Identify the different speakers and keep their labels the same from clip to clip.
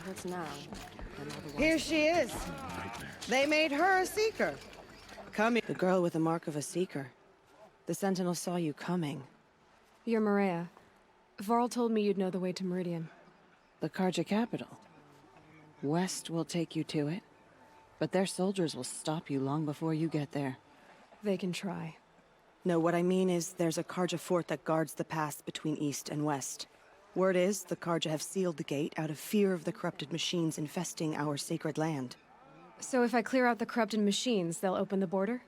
Speaker 1: What's now?
Speaker 2: Here she is. They made her a Seeker. Come here. The girl with the mark of a Seeker. The Sentinel saw you coming.
Speaker 1: You're Maria. Varl told me you'd know the way to Meridian.
Speaker 2: The Carja capital. West will take you to it, but their soldiers will stop you long before you get there.
Speaker 1: They can try.
Speaker 2: No, what I mean is there's a Carja fort that guards the pass between East and West. Word is, the Carja have sealed the gate out of fear of the corrupted machines infesting our sacred land.
Speaker 1: So if I clear out the corrupted machines, they'll open the border?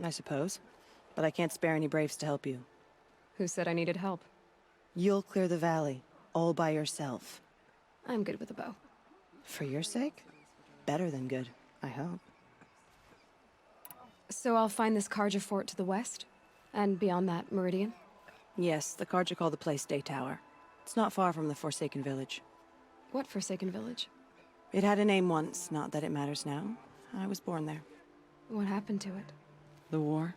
Speaker 2: I suppose. But I can't spare any braves to help you.
Speaker 1: Who said I needed help?
Speaker 2: You'll clear the valley, all by yourself.
Speaker 1: I'm good with a bow.
Speaker 2: For your sake? Better than good, I hope.
Speaker 1: So I'll find this Carja fort to the west? And beyond that, Meridian?
Speaker 2: Yes, the Carja call the place Day Tower. It's not far from the Forsaken Village.
Speaker 1: What Forsaken Village?
Speaker 2: It had a name once, not that it matters now. I was born there.
Speaker 1: What happened to it?
Speaker 2: The war.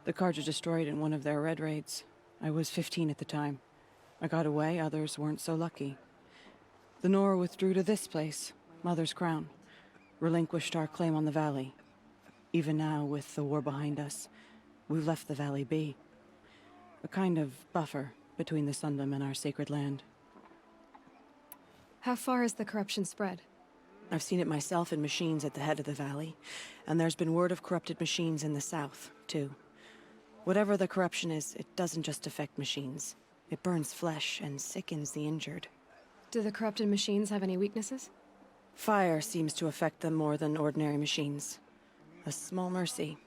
Speaker 2: The Carja destroyed in one of their red raids. I was 15 at the time. I got away, others weren't so lucky. The Nora withdrew to this place, Mother's Crown. Relinquished our claim on the valley. Even now, with the war behind us, we've left the valley be. A kind of buffer between the Sundom and our sacred land.
Speaker 1: How far has the corruption spread?
Speaker 2: I've seen it myself in machines at the head of the valley, and there's been word of corrupted machines in the south, too. Whatever the corruption is, it doesn't just affect machines. It burns flesh and sickens the injured.
Speaker 1: Do the corrupted machines have any weaknesses?
Speaker 2: Fire seems to affect them more than ordinary machines. A small mercy.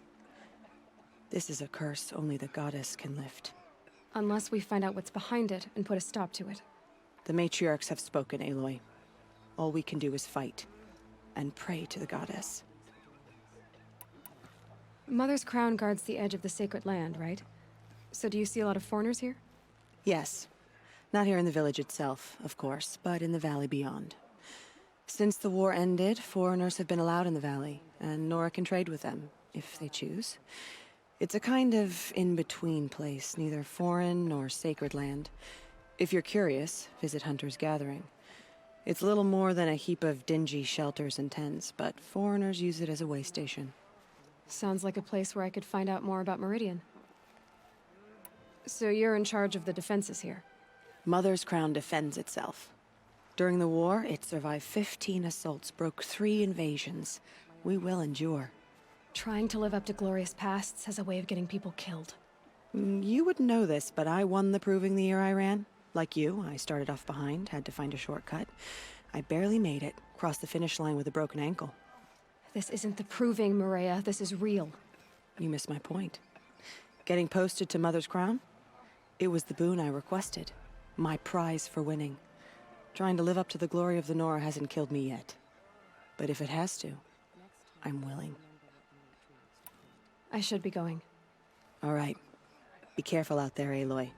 Speaker 2: This is a curse only the goddess can lift.
Speaker 1: Unless we find out what's behind it and put a stop to it.
Speaker 2: The matriarchs have spoken, Aloy. All we can do is fight. And pray to the goddess.
Speaker 1: Mother's Crown guards the edge of the sacred land, right? So do you see a lot of foreigners here?
Speaker 2: Yes. Not here in the village itself, of course, but in the valley beyond. Since the war ended, foreigners have been allowed in the valley, and Nora can trade with them, if they choose. It's a kind of in-between place, neither foreign nor sacred land. If you're curious, visit Hunter's Gathering. It's little more than a heap of dingy shelters and tents, but foreigners use it as a way station.
Speaker 1: Sounds like a place where I could find out more about Meridian. So you're in charge of the defenses here?
Speaker 2: Mother's Crown defends itself. During the war, it survived 15 assaults, broke 3 invasions. We will endure.
Speaker 1: Trying to live up to glorious pasts has a way of getting people killed.
Speaker 2: You wouldn't know this, but I won the Proving the year I ran. Like you, I started off behind, had to find a shortcut. I barely made it, crossed the finish line with a broken ankle.
Speaker 1: This isn't the Proving, Maria. This is real.
Speaker 2: You missed my point. Getting posted to Mother's Crown? It was the boon I requested. My prize for winning. Trying to live up to the glory of the Nora hasn't killed me yet. But if it has to, I'm willing.
Speaker 1: I should be going.
Speaker 2: All right. Be careful out there, Aloy.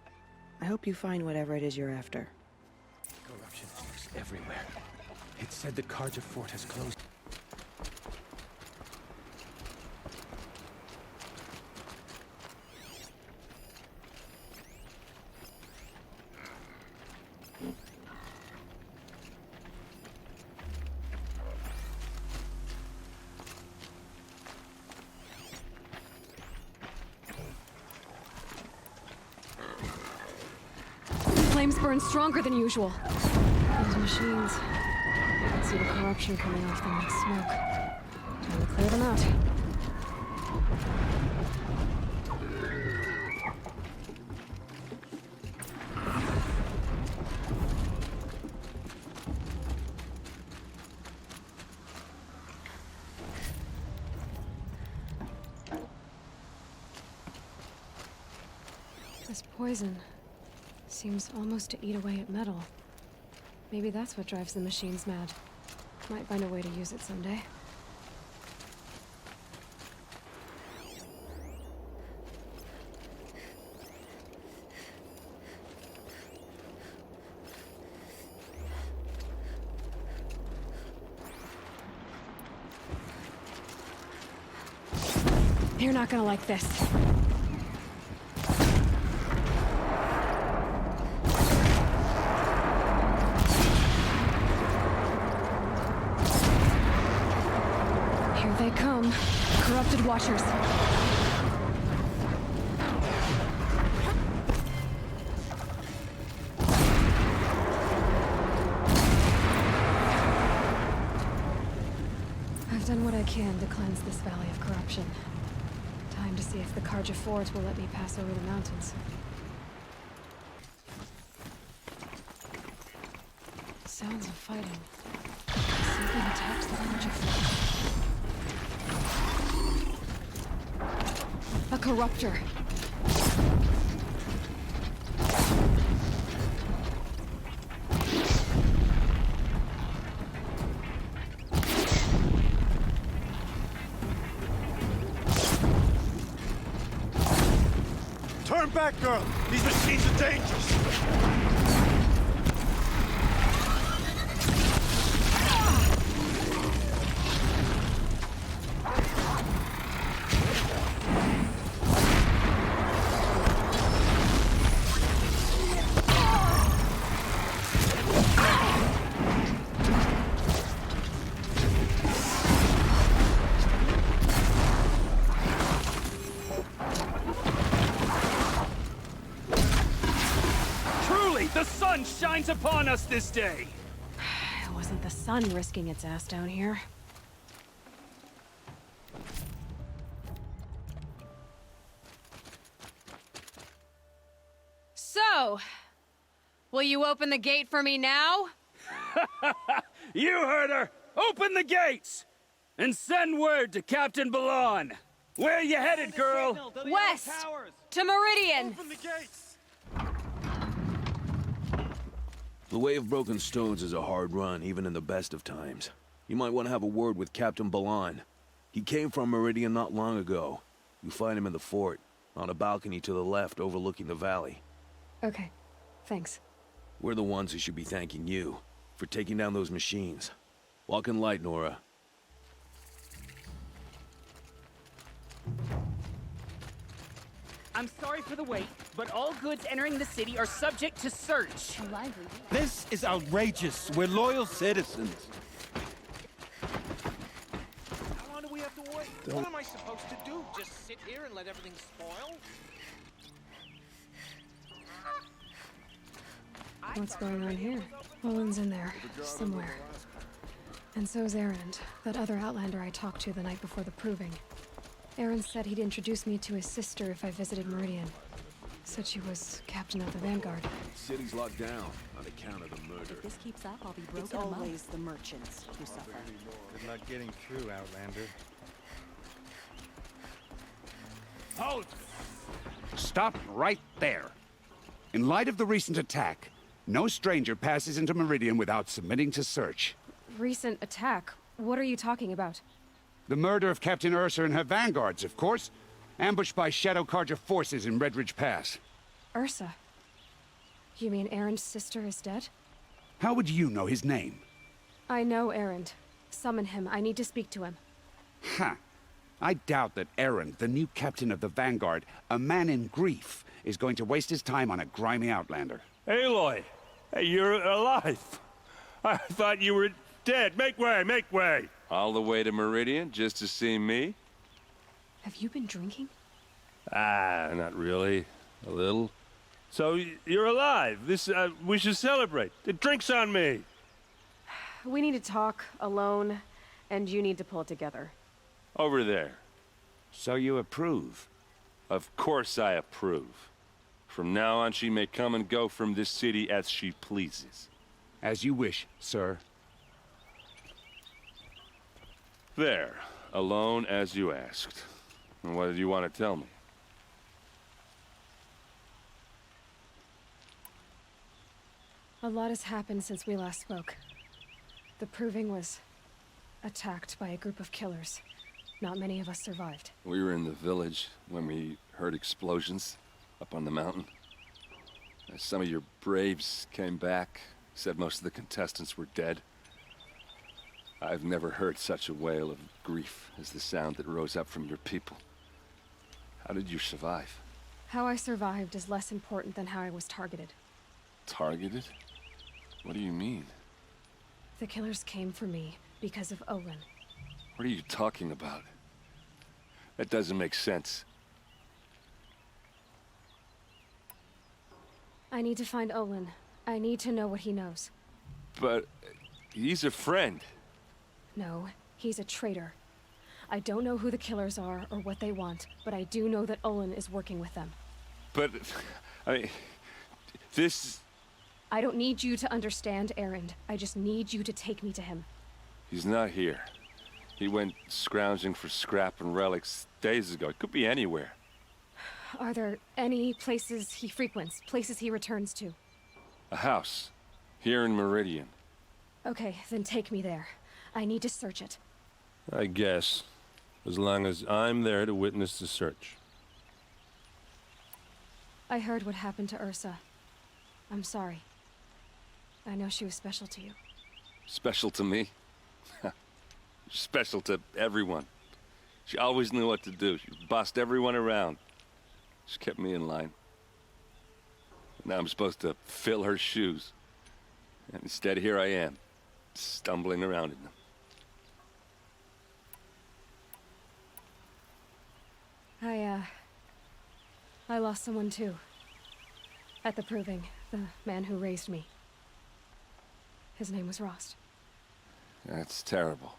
Speaker 2: I hope you find whatever it is you're after.
Speaker 3: Corruption is everywhere. It's said the Carja fort has closed.
Speaker 1: Flames burn stronger than usual. Those machines. I can see the corruption coming off them like smoke. Time to clear them out. This poison seems almost to eat away at metal. Maybe that's what drives the machines mad. Might find a way to use it someday. You're not gonna like this. They come. Corrupted Watchers. I've done what I can to cleanse this valley of corruption. Time to see if the Karja Fort will let me pass over the mountains. Sounds of fighting. Something attacked the Karja Fort. A corruptor.
Speaker 4: Turn back, girl! These machines are dangerous!
Speaker 3: The sun shines upon us this day!
Speaker 1: It wasn't the sun risking its ass down here. So, will you open the gate for me now?
Speaker 3: You heard her! Open the gates! And send word to Captain Balan! Where you headed, girl?
Speaker 1: West! To Meridian!
Speaker 4: Open the gates!
Speaker 5: The Way of Broken Stones is a hard run, even in the best of times. You might want to have a word with Captain Balan. He came from Meridian not long ago. You find him in the fort, on a balcony to the left overlooking the valley.
Speaker 1: Okay, thanks.
Speaker 5: We're the ones who should be thanking you for taking down those machines. Walk in light, Nora.
Speaker 6: I'm sorry for the wait, but all goods entering the city are subject to search.
Speaker 4: This is outrageous. We're loyal citizens.
Speaker 7: How long do we have to wait? What am I supposed to do? Just sit here and let everything spoil?
Speaker 1: What's going on here? Owen's in there, somewhere. And so's Erend, that other Outlander I talked to the night before the proving. Erend said he'd introduce me to his sister if I visited Meridian. Said she was captain of the Vanguard.
Speaker 5: City's locked down on account of the murder.
Speaker 8: If this keeps up, I'll be broken
Speaker 9: It's
Speaker 8: among.
Speaker 9: always the merchants who suffer.
Speaker 4: Good luck getting through, Outlander.
Speaker 10: Halt! Stop right there. In light of the recent attack, no stranger passes into Meridian without submitting to search.
Speaker 1: Recent attack? What are you talking about?
Speaker 10: The murder of Captain Ursa and her vanguards, of course. Ambushed by Shadow Karja forces in Redridge Pass.
Speaker 1: Ursa? You mean Erend's sister is dead?
Speaker 10: How would you know his name?
Speaker 1: I know Erend. Summon him. I need to speak to him.
Speaker 10: Ha! I doubt that Erend, the new captain of the Vanguard, a man in grief, is going to waste his time on a grimy outlander.
Speaker 4: Aloy! Hey, you're alive! I thought you were dead. Make way, make way!
Speaker 11: All the way to Meridian just to see me?
Speaker 1: Have you been drinking?
Speaker 4: Ah, not really. A little. So, you're alive. We should celebrate. The drink's on me.
Speaker 1: We need to talk, alone, and you need to pull it together.
Speaker 11: Over there.
Speaker 10: So you approve?
Speaker 11: Of course I approve. From now on, she may come and go from this city as she pleases.
Speaker 10: As you wish, sir.
Speaker 11: There. Alone as you asked. And what did you want to tell me?
Speaker 1: A lot has happened since we last spoke. The Proving was attacked by a group of killers. Not many of us survived.
Speaker 11: We were in the village when we heard explosions up on the mountain. Some of your braves came back, said most of the contestants were dead. I've never heard such a wail of grief as the sound that rose up from your people. How did you survive?
Speaker 1: How I survived is less important than how I was targeted.
Speaker 11: Targeted? What do you mean?
Speaker 1: The killers came for me because of Olin.
Speaker 11: What are you talking about? That doesn't make sense.
Speaker 1: I need to find Olin. I need to know what he knows.
Speaker 11: But he's a friend.
Speaker 1: No, he's a traitor. I don't know who the killers are or what they want, but I do know that Olin is working with them.
Speaker 11: But, I mean, this...
Speaker 1: I don't need you to understand, Erend. I just need you to take me to him.
Speaker 11: He's not here. He went scrounging for scrap and relics days ago. It could be anywhere.
Speaker 1: Are there any places he frequents, places he returns to?
Speaker 11: A house. Here in Meridian.
Speaker 1: Okay, then take me there. I need to search it.
Speaker 4: I guess. As long as I'm there to witness the search.
Speaker 1: I heard what happened to Ursa. I'm sorry. I know she was special to you.
Speaker 11: Special to me? Special to everyone. She always knew what to do. She bossed everyone around. She kept me in line. Now I'm supposed to fill her shoes. And instead, here I am, stumbling around in them.
Speaker 1: I lost someone too. At the Proving, the man who raised me. His name was Rost.
Speaker 11: That's terrible.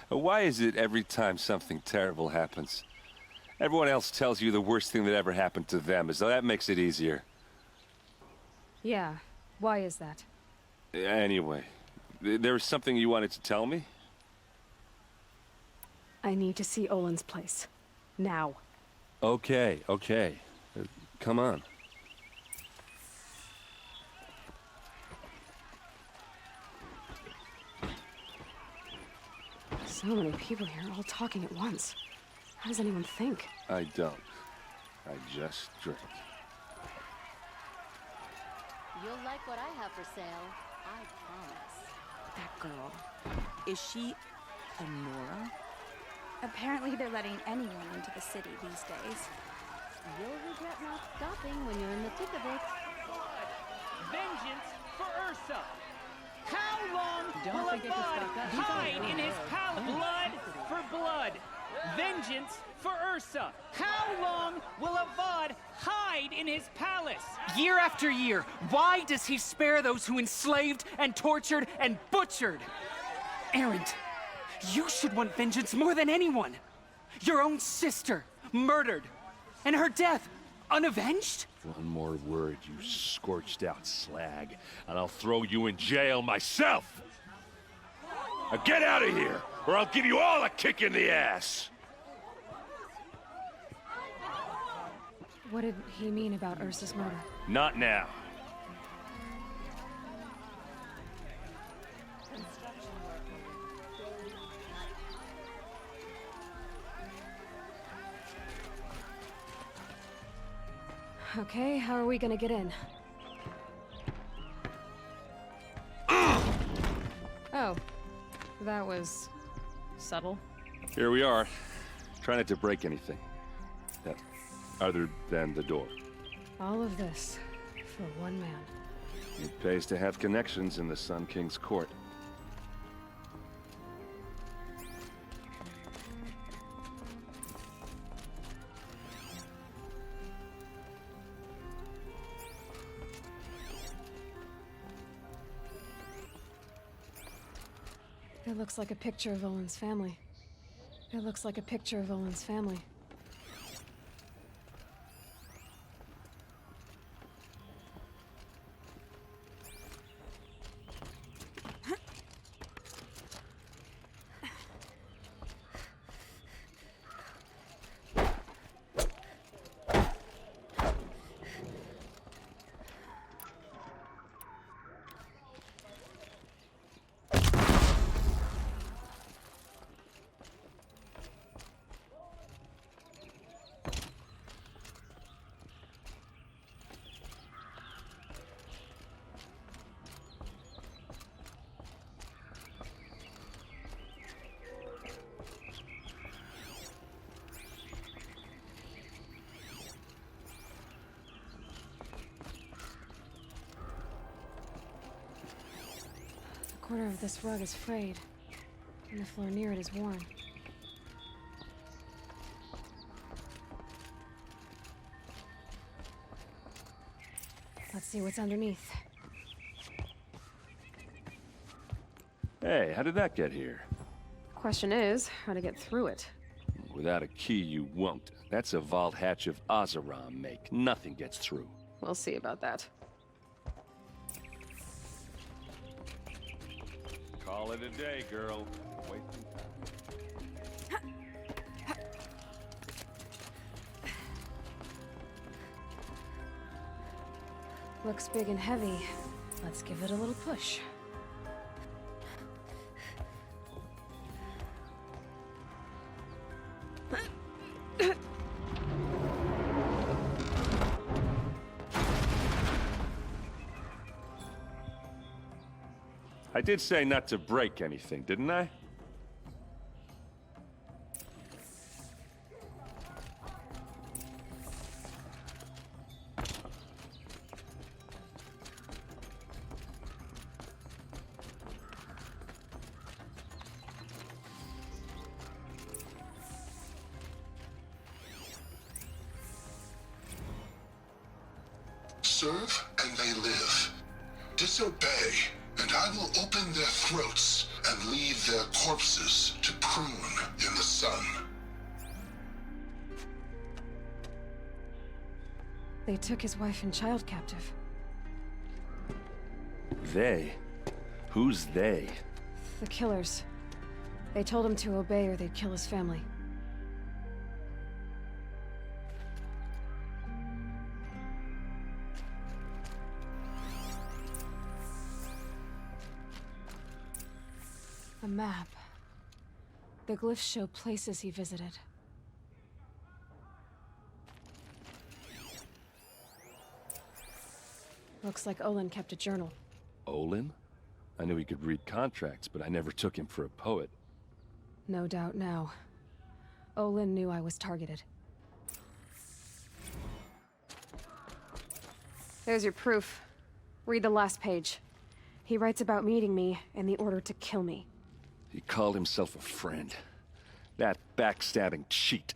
Speaker 11: Why is it every time something terrible happens, everyone else tells you the worst thing that ever happened to them, as though that makes it easier?
Speaker 1: Yeah, why is that?
Speaker 11: Anyway, there was something you wanted to tell me?
Speaker 1: I need to see Olin's place. Now.
Speaker 4: Okay. Come on.
Speaker 1: So many people here, all talking at once. How does anyone think?
Speaker 11: I don't. I just drink.
Speaker 9: You'll like what I have for sale. I promise.
Speaker 8: That girl. Is she a Nora?
Speaker 12: Apparently they're letting anyone into the city these days.
Speaker 9: You'll regret not stopping when you're in the thick of it.
Speaker 6: Vengeance for Ursa! How long
Speaker 9: Don't
Speaker 6: will
Speaker 9: forget to
Speaker 6: Avad
Speaker 9: stock up.
Speaker 6: hide in his palace? Blood for blood. Vengeance for Ursa. How long will Avad hide in his palace? Year after year, why does he spare those who enslaved and tortured and butchered? Erend, you should want vengeance more than anyone. Your own sister, murdered, and her death, unavenged?
Speaker 4: One more word, you scorched out slag, and I'll throw you in jail myself! Now get out of here, or I'll give you all a kick in the ass!
Speaker 1: What did he mean about Ursa's murder?
Speaker 4: Not now.
Speaker 1: Okay, how are we gonna get in? Oh, that was subtle.
Speaker 11: Here we are. Try not to break anything. Other than the door.
Speaker 1: All of this for one man.
Speaker 11: It pays to have connections in the Sun King's court.
Speaker 1: It looks like a picture of Olin's family. It looks like a picture of Olin's family. The corner of this rug is frayed. And the floor near it is worn. Let's see what's underneath.
Speaker 11: Hey, how did that get here?
Speaker 1: Question is, how to get through it.
Speaker 11: Without a key, you won't. That's a vault hatch of Oseram make. Nothing gets through.
Speaker 1: We'll see about that.
Speaker 11: Call it a day, girl. Wait some time.
Speaker 1: Looks big and heavy. Let's give it a little push.
Speaker 11: I did say not to break anything, didn't I?
Speaker 13: Serve and they live. Disobey, and I will open their throats and leave their corpses to prune in the sun.
Speaker 1: They took his wife and child captive.
Speaker 11: They? Who's they?
Speaker 1: The killers. They told him to obey or they'd kill his family. A map. The glyphs show places he visited. Looks like Olin kept a journal.
Speaker 11: Olin? I knew he could read contracts, but I never took him for a poet.
Speaker 1: No doubt now. Olin knew I was targeted. There's your proof. Read the last page. He writes about meeting me and the order to kill me.
Speaker 11: He called himself a friend. That backstabbing cheat.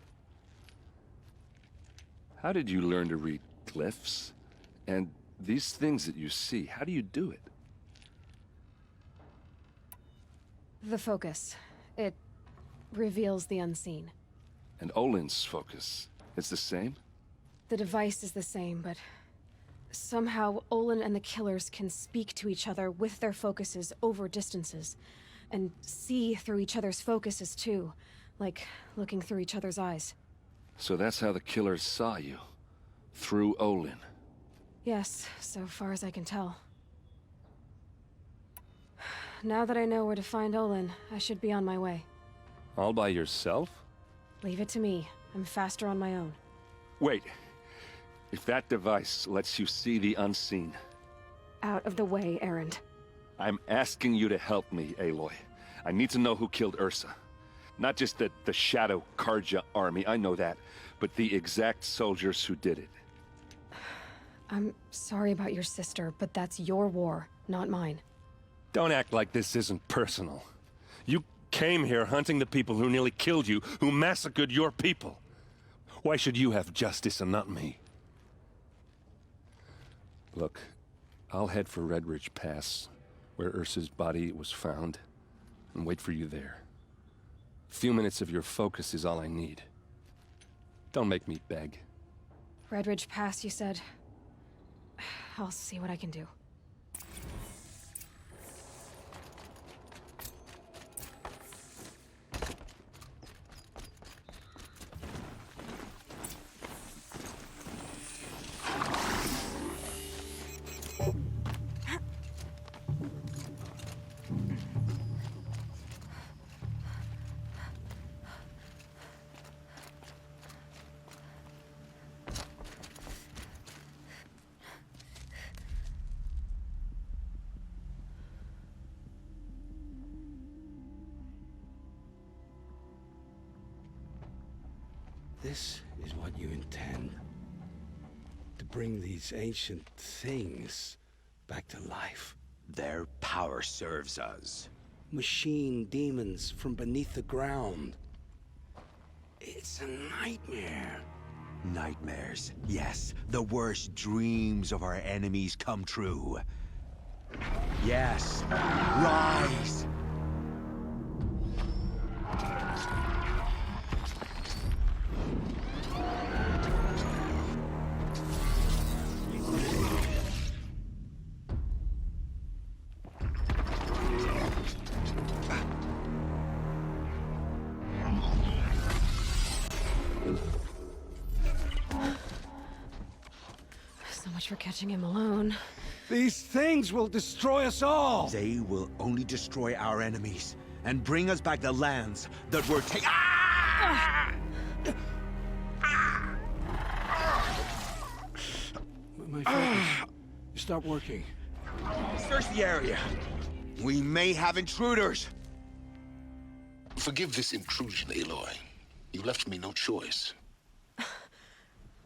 Speaker 11: How did you learn to read glyphs? And these things that you see, how do you do it?
Speaker 1: The focus. It reveals the unseen.
Speaker 11: And Olin's focus, it's the same?
Speaker 1: The device is the same, but somehow Olin and the killers can speak to each other with their focuses over distances. And see through each other's focuses too, like looking through each other's eyes.
Speaker 11: So that's how the killers saw you? Through Olin?
Speaker 1: Yes, so far as I can tell. Now that I know where to find Olin, I should be on my way.
Speaker 11: All by yourself?
Speaker 1: Leave it to me. I'm faster on my own.
Speaker 11: Wait. If that device lets you see the unseen...
Speaker 1: Out of the way, Erend.
Speaker 11: I'm asking you to help me, Aloy. I need to know who killed Ursa. Not just the Shadow Karja army, I know that, but the exact soldiers who did it.
Speaker 1: I'm sorry about your sister, but that's your war, not mine.
Speaker 11: Don't act like this isn't personal. You came here hunting the people who nearly killed you, who massacred your people. Why should you have justice and not me? Look, I'll head for Redridge Pass, where Ursa's body was found, and wait for you there. A few minutes of your focus is all I need. Don't make me beg.
Speaker 1: Redridge Pass, you said? I'll see what I can do.
Speaker 14: This is what you intend? To bring these ancient things back to life?
Speaker 15: Their power serves us.
Speaker 14: machine demons from beneath the ground. It's a nightmare.
Speaker 15: Nightmares, yes. The worst dreams of our enemies come true. Yes, rise!
Speaker 1: So much for catching him alone.
Speaker 14: These things will destroy us all!
Speaker 15: They will only destroy our enemies and bring us back the lands that were taken.
Speaker 14: My focus. Stop working.
Speaker 15: Search the area. We may have intruders.
Speaker 13: Forgive this intrusion, Aloy. You left me no choice.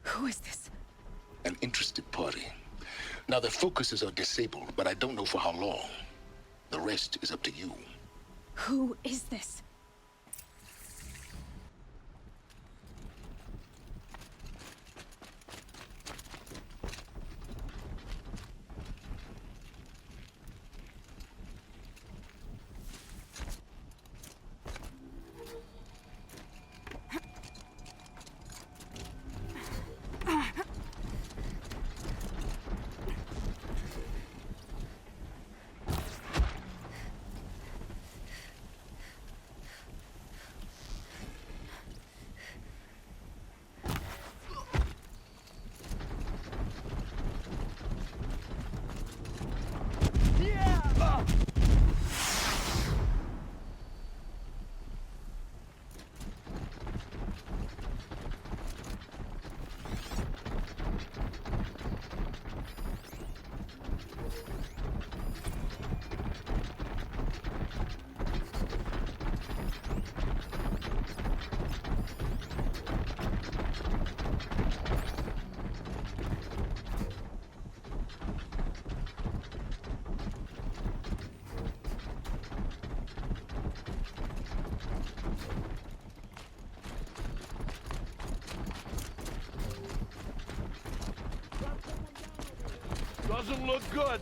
Speaker 1: Who is this?
Speaker 13: An interested party. Now, their focuses are disabled, but I don't know for how long. The rest is up to you.
Speaker 1: Who is this?
Speaker 4: Doesn't look good.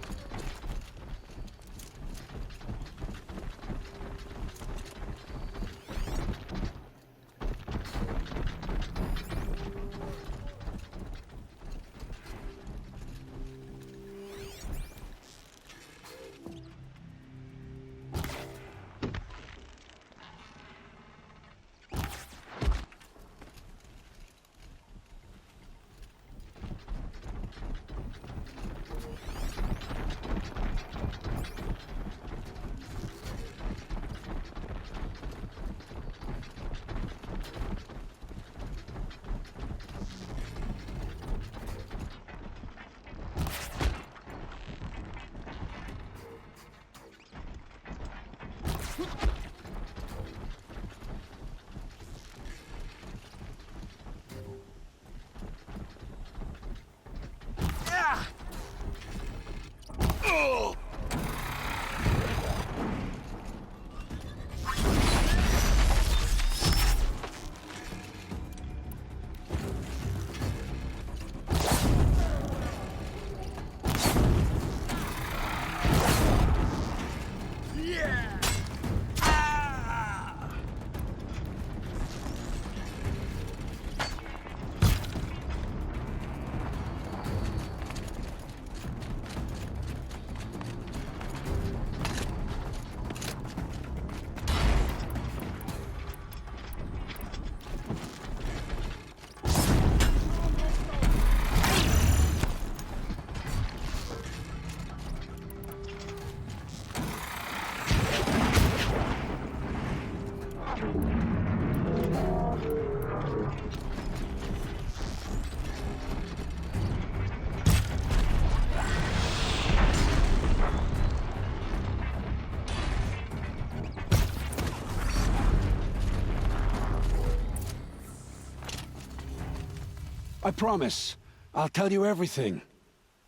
Speaker 14: I promise. I'll tell you everything.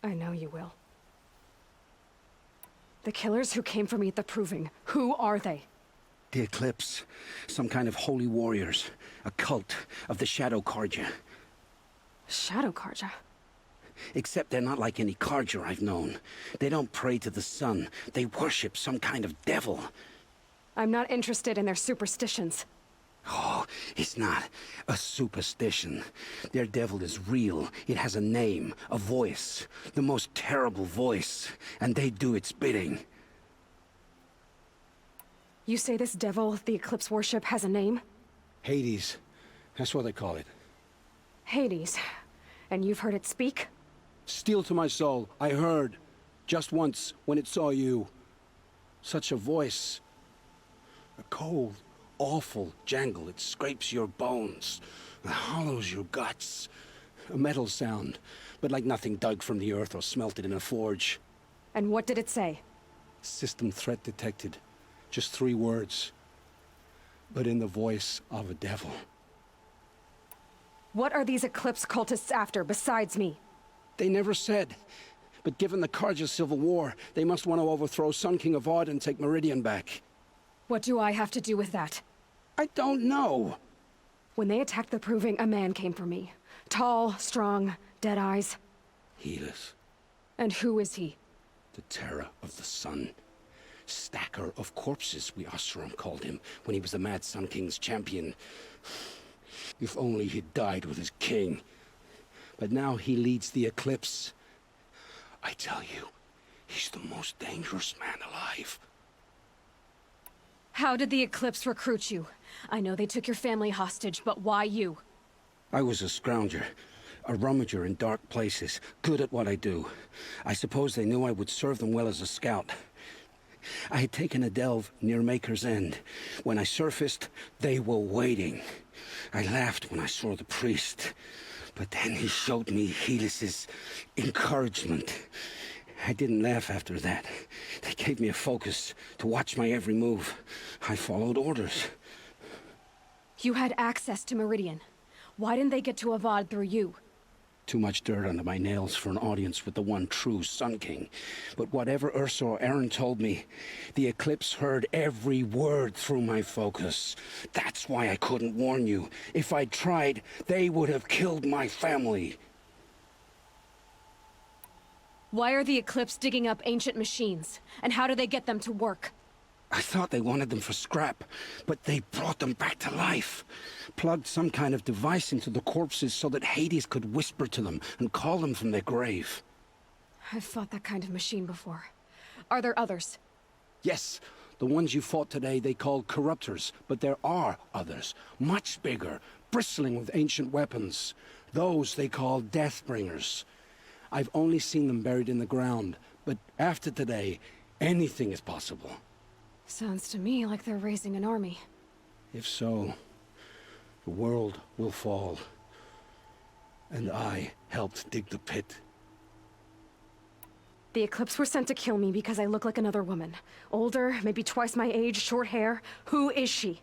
Speaker 1: I know you will. The killers who came for me at the Proving, who are they?
Speaker 14: The Eclipse. Some kind of holy warriors. A cult of the Shadow Carja.
Speaker 1: Shadow Carja?
Speaker 14: Except they're not like any Carja I've known. They don't pray to the sun. They worship some kind of devil.
Speaker 1: I'm not interested in their superstitions.
Speaker 14: Oh, it's not a superstition. Their devil is real. It has a name, a voice. The most terrible voice. And they do its bidding.
Speaker 1: You say this devil the Eclipse worship has a name?
Speaker 14: Hades. That's what they call it.
Speaker 1: Hades. And you've heard it speak?
Speaker 14: Steel to my soul, I heard. Just once, when it saw you. Such a voice. A cold, awful jangle. It scrapes your bones. It hollows your guts. A metal sound, but like nothing dug from the earth or smelted in a forge.
Speaker 1: And what did it say?
Speaker 14: System threat detected. Just 3 words. But in the voice of a devil.
Speaker 1: What are these Eclipse cultists after, besides me?
Speaker 14: They never said. But given the Carja civil war, they must want to overthrow Sun King Avad and take Meridian back.
Speaker 1: What do I have to do with that?
Speaker 14: I don't know.
Speaker 1: When they attacked the Proving, a man came for me. Tall, strong, dead eyes.
Speaker 14: Helis.
Speaker 1: And who is he?
Speaker 14: The terror of the sun. Stacker of corpses, we Oseram called him, when he was the Mad Sun King's champion. If only he'd died with his king. But now he leads the Eclipse. I tell you, he's the most dangerous man alive.
Speaker 1: How did the Eclipse recruit you? I know they took your family hostage, but why you?
Speaker 14: I was a scrounger. A rummager in dark places, good at what I do. I suppose they knew I would serve them well as a scout. I had taken a delve near Maker's End. When I surfaced, they were waiting. I laughed when I saw the priest. But then he showed me Helis's encouragement. I didn't laugh after that. They gave me a focus to watch my every move. I followed orders.
Speaker 1: You had access to Meridian. Why didn't they get to Avad through you?
Speaker 14: Too much dirt under my nails for an audience with the one true Sun King. But whatever Ursa or Eren told me, the Eclipse heard every word through my focus. That's why I couldn't warn you. If I'd tried, they would have killed my family.
Speaker 1: Why are the Eclipse digging up ancient machines? And how do they get them to work?
Speaker 14: I thought they wanted them for scrap, but they brought them back to life. Plugged some kind of device into the corpses so that Hades could whisper to them and call them from their grave.
Speaker 1: I've fought that kind of machine before. Are there others?
Speaker 14: Yes, the ones you fought today they called corruptors, but there are others, much bigger, bristling with ancient weapons. Those they call Deathbringers. I've only seen them buried in the ground, but after today, anything is possible.
Speaker 1: Sounds to me like they're raising an army.
Speaker 14: If so, the world will fall. And I helped dig the pit.
Speaker 1: The Eclipse were sent to kill me because I look like another woman. Older, maybe twice my age, short hair. Who is she?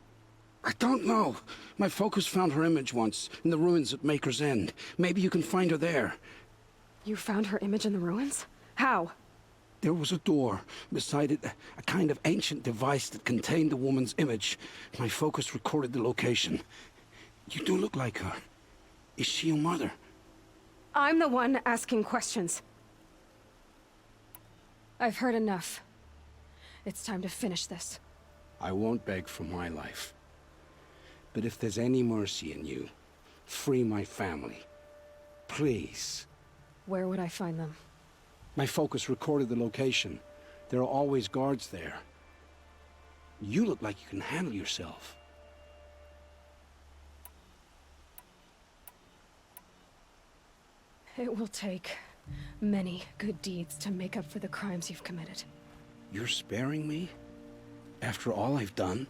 Speaker 14: I don't know. My focus found her image once, in the ruins at Maker's End. Maybe you can find her there.
Speaker 1: You found her image in the ruins? How?
Speaker 14: There was a door. Beside it, a kind of ancient device that contained the woman's image. My focus recorded the location. You do look like her. Is she your mother?
Speaker 1: I'm the one asking questions. I've heard enough. It's time to finish this.
Speaker 14: I won't beg for my life. But if there's any mercy in you, free my family. Please.
Speaker 1: Where would I find them?
Speaker 14: My focus recorded the location. There are always guards there. You look like you can handle yourself.
Speaker 1: It will take many good deeds to make up for the crimes you've committed.
Speaker 14: You're sparing me? After all I've done?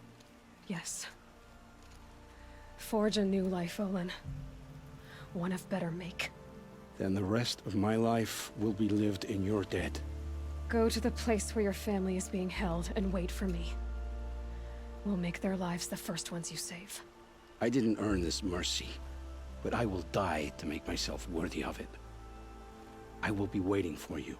Speaker 1: Yes. Forge a new life, Olin. One of better make.
Speaker 14: Then the rest of my life will be lived in your debt.
Speaker 1: Go to the place where your family is being held and wait for me. We'll make their lives the first ones you save.
Speaker 14: I didn't earn this mercy, but I will die to make myself worthy of it. I will be waiting for you.